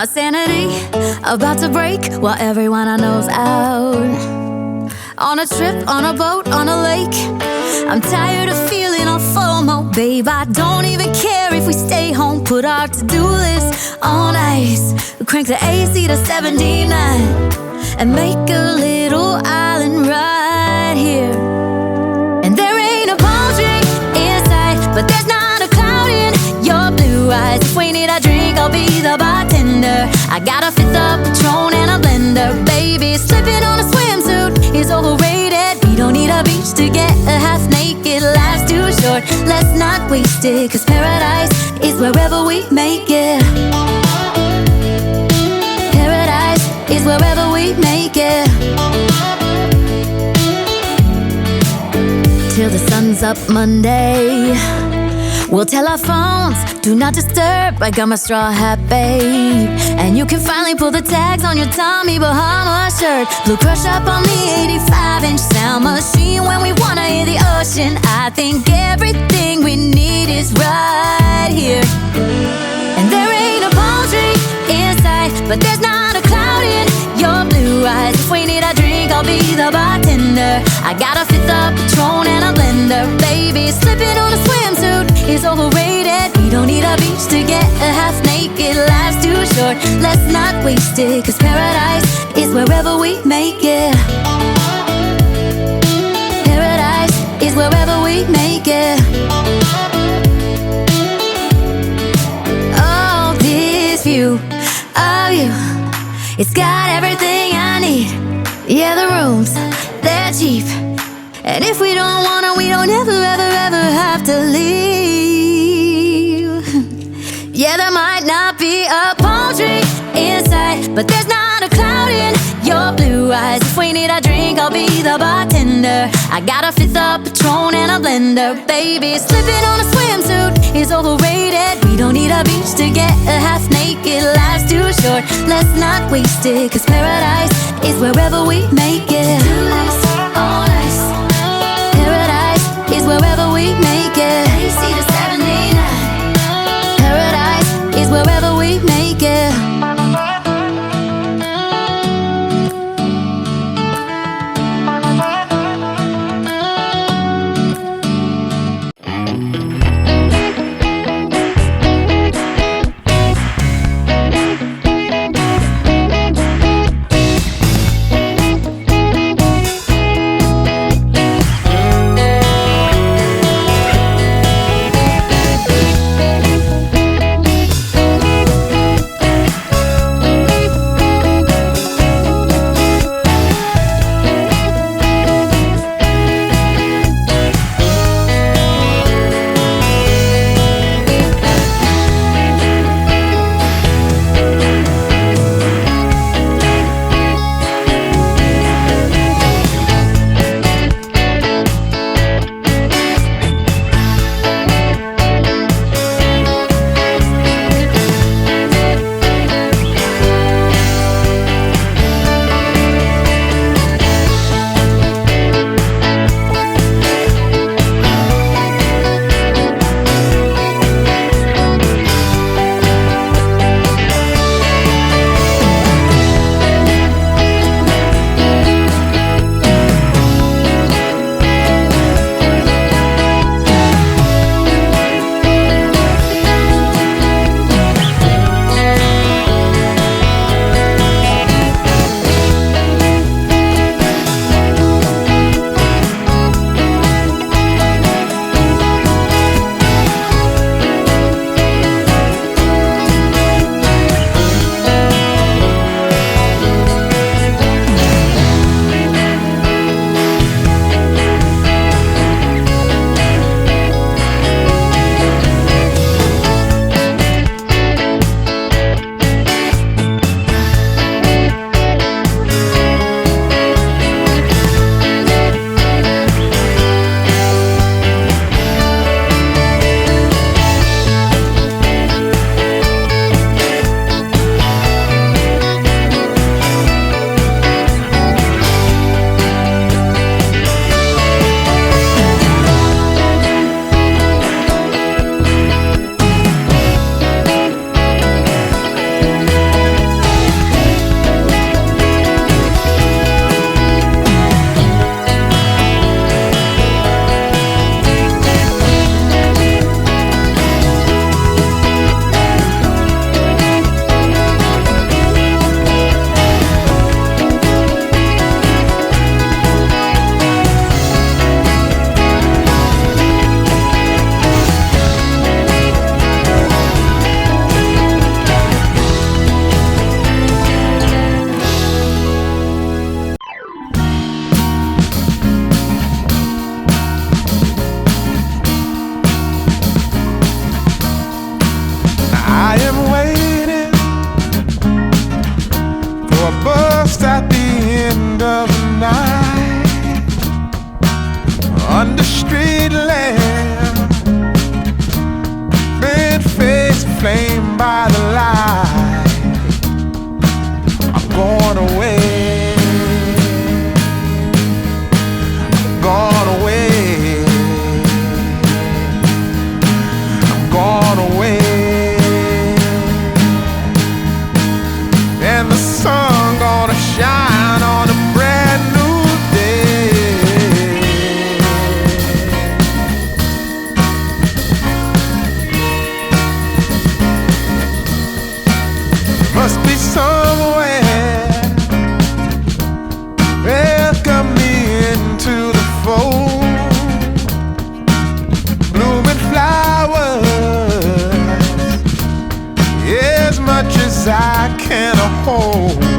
My sanity about to break while everyone I know's out. On a trip, on a boat, on a lake. I'm tired of feeling all FOMO, babe. I don't even care if we stay home. Put our to-do list on ice. Crank the AC to 79 and make a little island right here. And there ain't a palm tree in sight, but there's not a cloud in your blue eyes. If we need a drink, I'll be the bartender. I got a fifth of Patron and a blender. Baby, slipping on a swimsuit is overrated. We don't need a beach to get a half naked. Life's too short, let's not waste it. Cause paradise is wherever we make it. Paradise is wherever we make it. Till the sun's up Monday, we'll tell our phones, do not disturb. I got my straw hat, babe. And you can finally pull the tags on your Tommy Bahama shirt. Blue crush up on the 85-inch sound machine. When we wanna hear the ocean, I think everything we need is right here. And there ain't a palm tree in sight, but there's not a cloud in your blue eyes. If we need a drink, I'll be the bartender. I got a fifth of Patron and a blender. Baby, slipping on a swimsuit is overrated. We don't need a beach to get a half naked. Life's too short, let's not waste it. Cause paradise is wherever we make it. Paradise is wherever we make it. Oh, this view of you, it's got everything I need. Yeah, the rooms, they're cheap. And if we don't wanna, we don't ever, ever, ever have to leave. Yeah, there might not be a palm tree in sight, but there's not a cloud in your blue eyes. If we need a drink, I'll be the bartender. I got a fifth of Patron and a blender. Baby, slipping on a swimsuit is overrated. We don't need a beach to get a half naked. Life's too short, let's not waste it. Cause paradise is wherever we make it. All nice. Paradise is wherever we make it. AC to 79. Paradise is wherever we make it. I can't hold.